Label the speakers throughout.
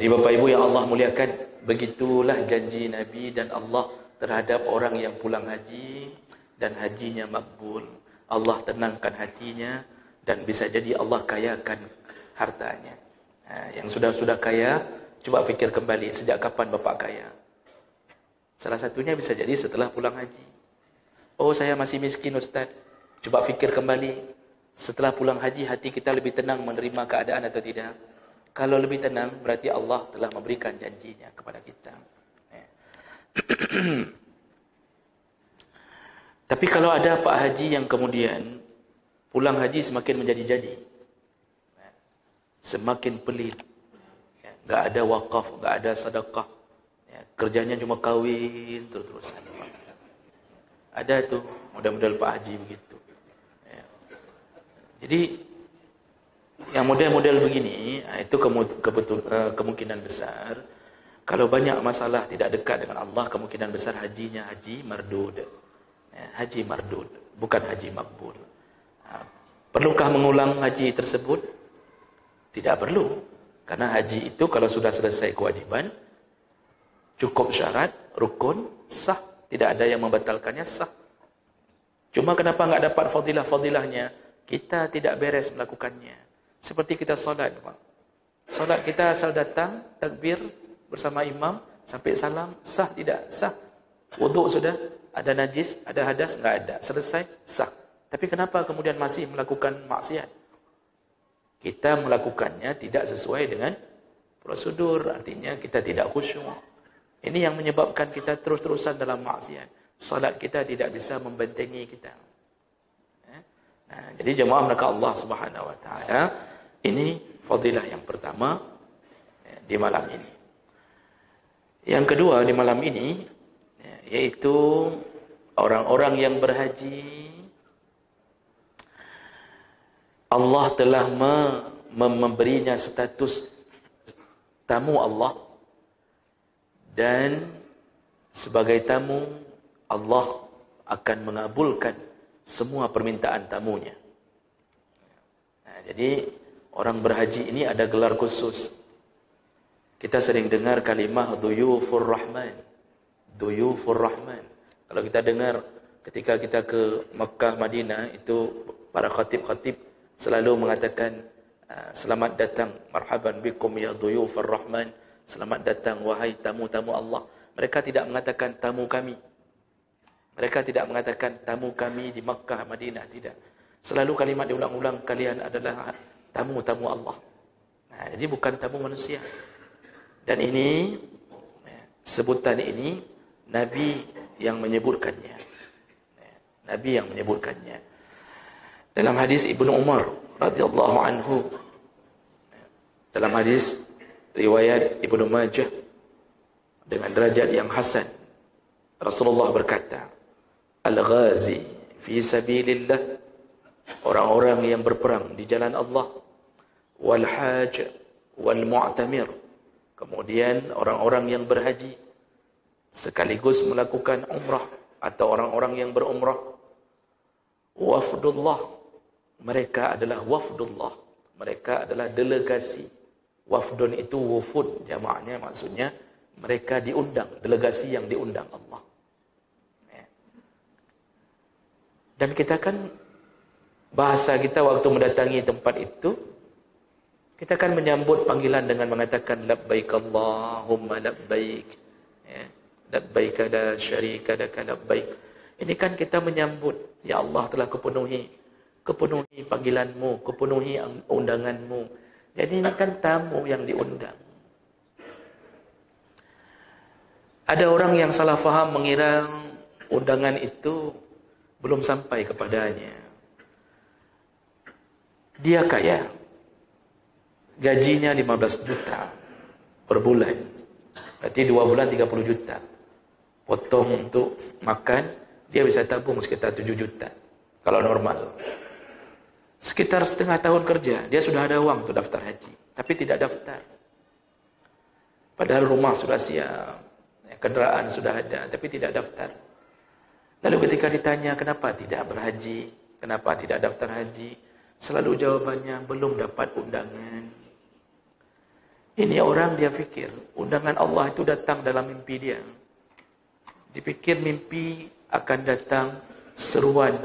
Speaker 1: Jadi Bapak Ibu yang Allah muliakan, begitulah janji Nabi dan Allah terhadap orang yang pulang haji dan hajinya makbul. Allah tenangkan hatinya dan bisa jadi Allah kayakan hartanya. Yang sudah kaya, coba fikir kembali, sejak kapan Bapak kaya? Salah satunya bisa jadi setelah pulang haji. Oh, saya masih miskin Ustaz. Coba fikir kembali, setelah pulang haji hati kita lebih tenang menerima keadaan atau tidak? Kalau lebih tenang, berarti Allah telah memberikan janjinya kepada kita. Tapi kalau ada Pak Haji yang kemudian pulang haji semakin menjadi-jadi, semakin pelit, nggak ada wakaf, nggak ada sedekah, kerjanya cuma kawin terus-terusan. Ada tuh model-model Pak Haji begitu. Jadi yang model-model begini, itu kemungkinan besar, kalau banyak masalah tidak dekat dengan Allah, kemungkinan besar hajinya haji mardud. Haji mardud, bukan haji makbul. Perlukah mengulang haji tersebut? Tidak perlu. Karena haji itu kalau sudah selesai kewajiban, cukup syarat, rukun, sah. Tidak ada yang membatalkannya, sah. Cuma kenapa enggak dapat fadilah-fadilahnya? Kita tidak beres melakukannya. Seperti kita solat, Pak. Solat kita asal datang, takbir bersama imam, sampai salam, sah tidak? Sah. Wuduk sudah, ada najis, ada hadas, enggak ada. Selesai, sah. Tapi kenapa kemudian masih melakukan maksiat? Kita melakukannya tidak sesuai dengan prosedur, artinya kita tidak khusyuk. Ini yang menyebabkan kita terus-terusan dalam maksiat. Salat kita tidak bisa membentengi kita. Nah, jadi jemaah mereka Allah Subhanahu wa taala, ini fadilah yang pertama di malam ini. Yang kedua di malam ini yaitu orang-orang yang berhaji, Allah telah memberinya status tamu Allah, dan sebagai tamu Allah akan mengabulkan semua permintaan tamunya. Nah, jadi orang berhaji ini ada gelar khusus. Kita sering dengar kalimah duyufur rahman. Duyufur rahman. Kalau kita dengar ketika kita ke Makkah, Madinah, itu para khatib-khatib selalu mengatakan selamat datang, marhaban bikum ya duyufur rahman. Selamat datang wahai tamu-tamu Allah. Mereka tidak mengatakan tamu kami. Mereka tidak mengatakan tamu kami di Makkah, Madinah, tidak. Selalu kalimat diulang-ulang, kalian adalah tamu-tamu Allah. Nah, jadi bukan tamu manusia. Dan ini, sebutan ini, Nabi yang menyebutkannya. Nabi yang menyebutkannya. Dalam hadis Ibnu Umar radhiyallahu anhu, dalam hadis riwayat Ibnu Majah dengan derajat yang hasan, Rasulullah berkata, Al-ghazi fi sabilillah, orang-orang yang berperang di jalan Allah, wal haj wal mu'tamir, kemudian orang-orang yang berhaji sekaligus melakukan umrah, atau orang-orang yang berumrah, wafdullah, mereka adalah wafdullah, mereka adalah delegasi. Wafdun itu wufud, jamaknya maksudnya mereka diundang, delegasi yang diundang Allah. Dan kita kan, bahasa kita waktu mendatangi tempat itu, kita kan menyambut panggilan dengan mengatakan labbaik Allahumma labbaik, labbaik la syarika laka labbaik. Ini kan kita menyambut, ya Allah telah kepenuhi panggilanmu, kepenuhi undanganmu. Jadi ini kan tamu yang diundang. Ada orang yang salah faham mengira undangan itu belum sampai kepadanya. Dia kaya, gajinya 15 juta per bulan, berarti 2 bulan 30 juta. Potong untuk makan, dia bisa tabung sekitar 7 juta kalau normal. Sekitar setengah tahun kerja, dia sudah ada uang untuk daftar haji, tapi tidak daftar. Padahal rumah sudah siap, kendaraan sudah ada, tapi tidak daftar. Lalu ketika ditanya kenapa tidak berhaji, kenapa tidak daftar haji, selalu jawabannya belum dapat undangan. Ini orang dia fikir undangan Allah itu datang dalam mimpi dia. Dipikir mimpi akan datang seruan,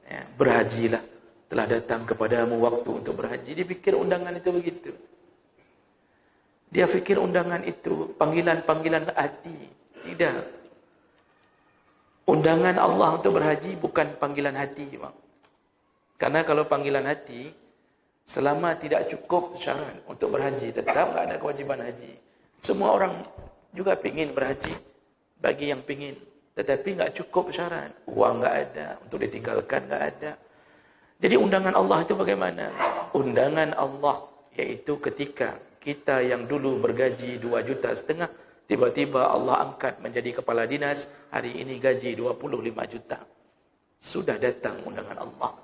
Speaker 1: ya, berhajilah, telah datang kepadamu waktu untuk berhaji. Dipikir undangan itu begitu. Dia fikir undangan itu panggilan-panggilan hati. Tidak. Undangan Allah untuk berhaji bukan panggilan hati, bang. Karena kalau panggilan hati, selama tidak cukup syarat untuk berhaji, tetap tak ada kewajiban haji. Semua orang juga ingin berhaji, bagi yang ingin. Tetapi tak cukup syarat. Uang tak ada, untuk ditinggalkan tak ada. Jadi undangan Allah itu bagaimana? Undangan Allah, yaitu ketika kita yang dulu bergaji 2,5 juta, tiba-tiba Allah angkat menjadi kepala dinas, hari ini gaji 25 juta. Sudah datang undangan Allah.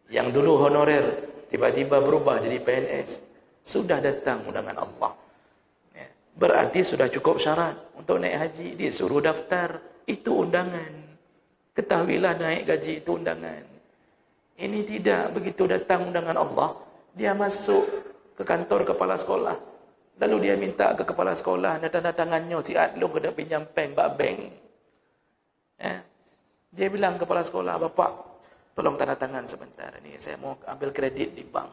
Speaker 1: Yang dulu honorer, tiba-tiba berubah jadi PNS. Sudah datang undangan Allah. Ya. Berarti sudah cukup syarat untuk naik haji. Disuruh daftar. Itu undangan. Ketahuilah naik gaji itu undangan. Ini tidak. Begitu datang undangan Allah, dia masuk ke kantor kepala sekolah. Lalu dia minta ke kepala sekolah, tanda tangannya si Adlung kena pinjam bank. Ya. Dia bilang kepala sekolah, Bapak, tolong tanda tangan sebentar. Ini saya mau ambil kredit di bank.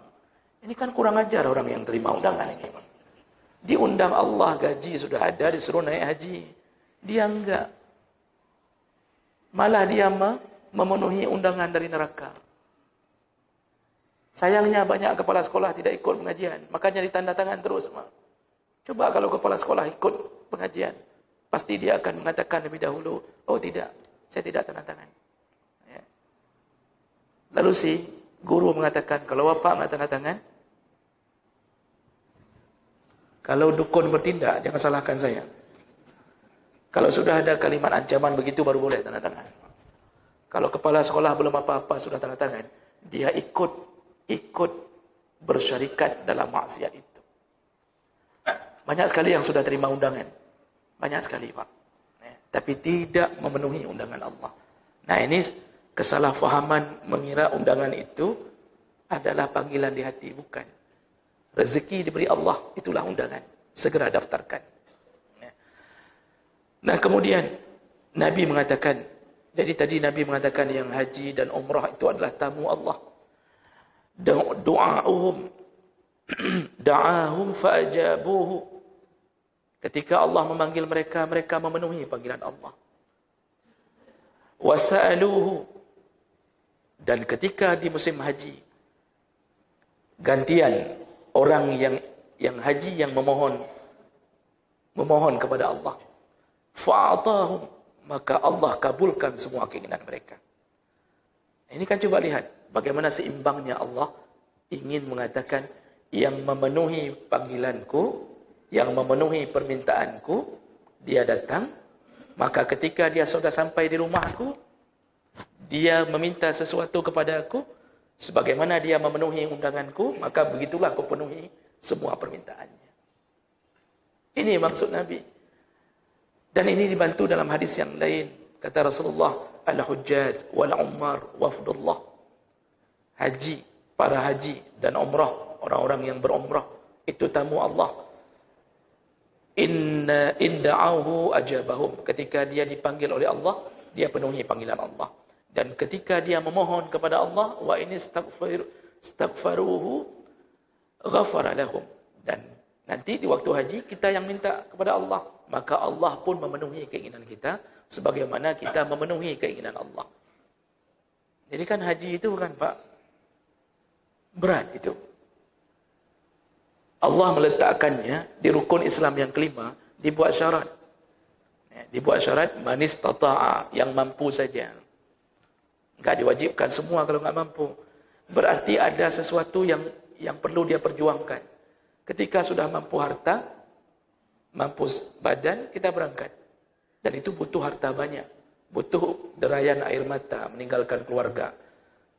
Speaker 1: Ini kan kurang ajar orang yang terima undangan ini. Diundang Allah, gaji sudah ada, disuruh naik haji. Dia enggak. Malah dia memenuhi undangan dari neraka. Sayangnya banyak kepala sekolah tidak ikut pengajian. Makanya ditanda tangan terus. Coba kalau kepala sekolah ikut pengajian, pasti dia akan mengatakan lebih dahulu, oh tidak, saya tidak tanda tangan. Ya. Lalu si guru mengatakan, kalau bapak nggak tanda tangan, kalau dukun bertindak, jangan salahkan saya. Kalau sudah ada kalimat ancaman begitu, baru boleh tanda tangan. Kalau kepala sekolah belum apa-apa, sudah tanda tangan, dia ikut bersyarikat dalam maksiat itu. Banyak sekali yang sudah terima undangan. Banyak sekali, Pak. Tapi tidak memenuhi undangan Allah. Nah, ini kesalahfahaman mengira undangan itu adalah panggilan di hati. Bukan. Rezeki diberi Allah, itulah undangan. Segera daftarkan. Nah, kemudian Nabi mengatakan, jadi tadi Nabi mengatakan yang haji dan umrah itu adalah tamu Allah. Da'ahum fa'ajabuhu. Ketika Allah memanggil mereka, mereka memenuhi panggilan Allah. Wasa'aluhu. Dan ketika di musim haji, gantian orang yang haji yang memohon kepada Allah. Fa'atahum. Maka Allah kabulkan semua keinginan mereka. Ini kan coba lihat bagaimana seimbangnya Allah ingin mengatakan yang memenuhi panggilanku, yang memenuhi permintaanku, dia datang. Maka ketika dia sudah sampai di rumahku, dia meminta sesuatu kepadaku, sebagaimana dia memenuhi undanganku, maka begitulah aku penuhi semua permintaannya. Ini maksud Nabi. Dan ini dibantu dalam hadis yang lain. Kata Rasulullah, al-hujjaj wal-ummar wafdullah. Haji, para haji dan umrah, orang-orang yang berumrah, itu tamu Allah. In da'auhu ajabahum. Ketika dia dipanggil oleh Allah, dia penuhi panggilan Allah. Dan ketika dia memohon kepada Allah, wa in istaghfaruhu ghafara lahum. Dan nanti di waktu haji kita yang minta kepada Allah, maka Allah pun memenuhi keinginan kita sebagaimana kita memenuhi keinginan Allah. Jadi kan haji itu kan, Pak, berat itu. Allah meletakkannya di rukun Islam yang kelima, dibuat syarat. Dibuat syarat manis tata'a, yang mampu saja. Enggak diwajibkan semua kalau enggak mampu. Berarti ada sesuatu yang perlu dia perjuangkan. Ketika sudah mampu harta, mampu badan, kita berangkat. Dan itu butuh harta banyak. Butuh derayan air mata, meninggalkan keluarga.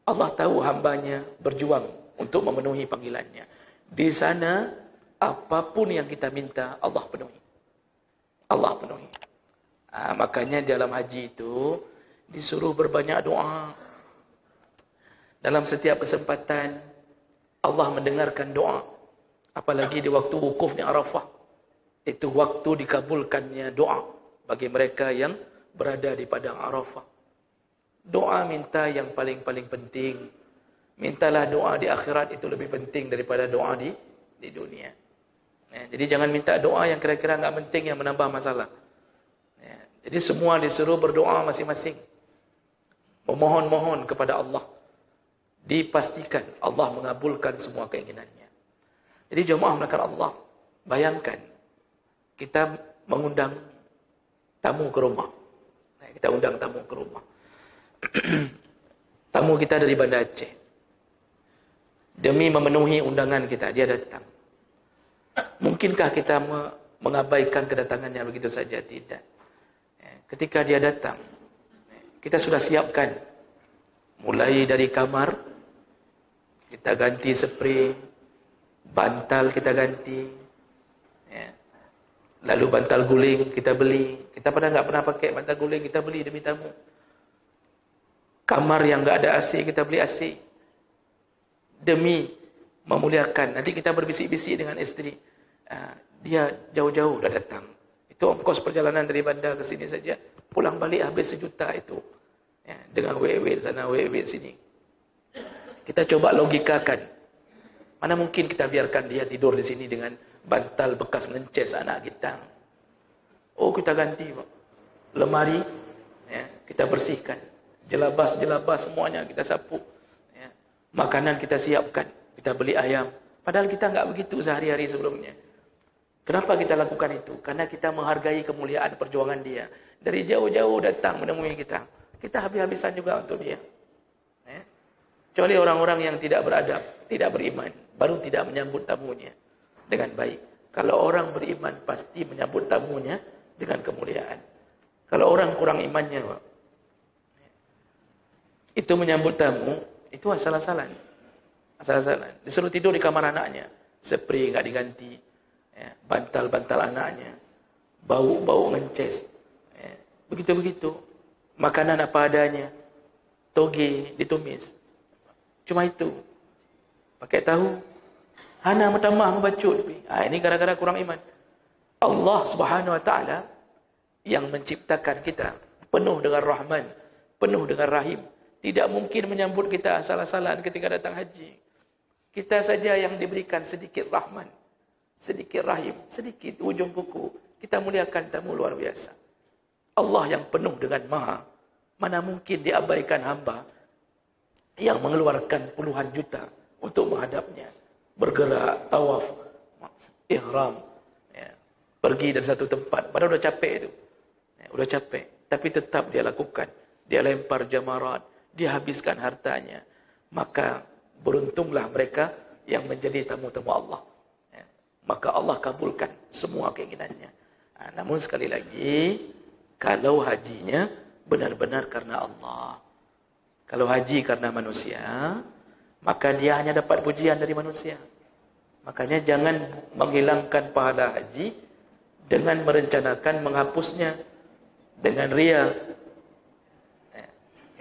Speaker 1: Allah tahu hambanya berjuang untuk memenuhi panggilannya. Di sana, apapun yang kita minta, Allah penuhi. Allah penuhi. Makanya dalam haji itu, disuruh berbanyak doa. Dalam setiap kesempatan, Allah mendengarkan doa. Apalagi di waktu wukuf di Arafah. Itu waktu dikabulkannya doa bagi mereka yang berada di padang Arafah. Doa minta yang paling-paling penting. Mintalah doa di akhirat itu lebih penting daripada doa di dunia. Jadi jangan minta doa yang kira-kira enggak penting yang menambah masalah. Jadi semua disuruh berdoa masing-masing. Memohon-mohon kepada Allah. Dipastikan Allah mengabulkan semua keinginannya. Jadi jemaah melakukan Allah, bayangkan kita mengundang tamu ke rumah. Kita undang tamu ke rumah. Tamu kita dari Banda Aceh. Demi memenuhi undangan kita, dia datang. Mungkinkah kita mengabaikan kedatangannya begitu saja? Tidak. Ketika dia datang, kita sudah siapkan. Mulai dari kamar, kita ganti spray, bantal kita ganti, lalu bantal guling kita beli. Kita nggak pernah pakai bantal guling, kita beli demi tamu. Kamar yang nggak ada AC, kita beli AC demi memuliakan. Nanti kita berbisik-bisik dengan istri, dia jauh-jauh dah datang. Itu ongkos perjalanan dari bandar ke sini saja, pulang balik habis 1 juta itu. Dengan WW sana, WW sini. Kita coba logikakan. Mana mungkin kita biarkan dia tidur di sini dengan bantal bekas ngences anak kita. Oh, kita ganti, Pak. Lemari, kita bersihkan. Jelabas-jelabas semuanya kita sapu. Makanan kita siapkan. Kita beli ayam. Padahal kita enggak begitu sehari-hari sebelumnya. Kenapa kita lakukan itu? Karena kita menghargai kemuliaan perjuangan dia. Dari jauh-jauh datang menemui kita. Kita habis-habisan juga untuk dia. Kecuali orang-orang yang tidak beradab, tidak beriman, baru tidak menyambut tamunya dengan baik. Kalau orang beriman pasti menyambut tamunya dengan kemuliaan. Kalau orang kurang imannya, Pak, itu menyambut tamu, itu asal-asalan. Asal-asalan. Disuruh tidur di kamar anaknya, spray enggak diganti, bantal-bantal anaknya, bau-bau ngences, begitu-begitu. Makanan apa adanya, toge ditumis. Cuma itu. Pakai tahu. Hana tambah membacut. Ini gara-gara kurang iman. Allah Subhanahu Wa Taala yang menciptakan kita penuh dengan Rahman, penuh dengan Rahim. Tidak mungkin menyambut kita asal-asalan ketika datang haji. Kita saja yang diberikan sedikit Rahman, sedikit Rahim, sedikit ujung kuku. Kita muliakan tamu luar biasa. Allah yang penuh dengan Maha. Mana mungkin diabaikan hamba yang mengeluarkan puluhan juta untuk menghadapnya, bergerak, tawaf, ihram, pergi dari satu tempat, padahal udah capek itu, udah capek, tapi tetap dia lakukan, dia lempar jamarat, dia habiskan hartanya. Maka beruntunglah mereka yang menjadi tamu-tamu Allah. Maka Allah kabulkan semua keinginannya. Namun sekali lagi, kalau hajinya benar-benar karena Allah. Kalau haji karena manusia, maka dia hanya dapat pujian dari manusia. Makanya jangan menghilangkan pahala haji dengan merencanakan menghapusnya dengan ria.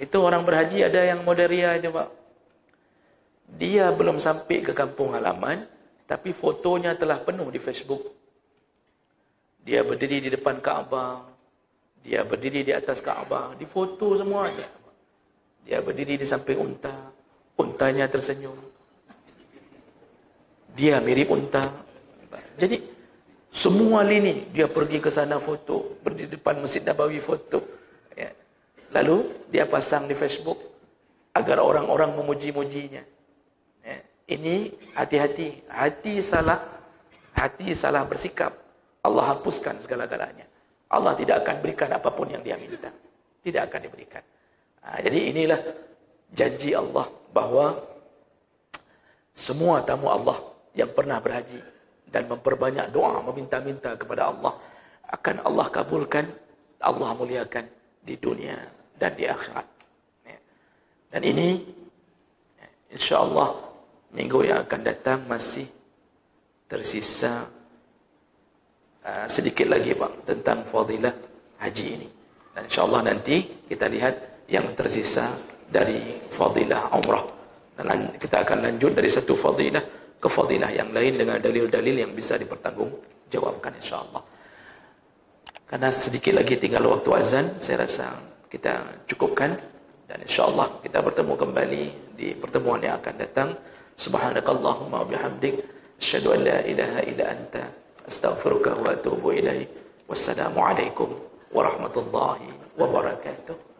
Speaker 1: Itu orang berhaji ada yang model ria itu, Pak. Dia belum sampai ke kampung halaman, tapi fotonya telah penuh di Facebook. Dia berdiri di depan Kaabah, dia berdiri di atas Kaabah, difoto semuanya. Dia berdiri di samping unta, untanya tersenyum. Dia mirip unta. Jadi semua lini dia pergi ke sana foto, berdiri di depan Masjid Nabawi foto. Lalu dia pasang di Facebook agar orang-orang memuji-mujinya. Ini hati-hati, hati salah bersikap, Allah hapuskan segala-galanya. Allah tidak akan berikan apapun yang dia minta. Tidak akan diberikan. Jadi inilah janji Allah bahwa semua tamu Allah yang pernah berhaji dan memperbanyak doa meminta-minta kepada Allah akan Allah kabulkan, Allah muliakan di dunia dan di akhirat. Dan ini insya-Allah minggu yang akan datang masih tersisa sedikit lagi, Pak, tentang fadilah haji ini. Dan insya-Allah nanti kita lihat yang tersisa dari fadilah umrah. Dan kita akan lanjut dari satu fadilah kefadilah yang lain dengan dalil-dalil yang bisa dipertanggungjawabkan insya-Allah. Karena sedikit lagi tinggal waktu azan, saya rasa kita cukupkan dan insya-Allah kita bertemu kembali di pertemuan yang akan datang. Subhanakallahumma wa bihamdik asyhadu an la ilaha illa anta astaghfiruka wa atubu ilaik. Wassalamualaikum warahmatullahi wabarakatuh.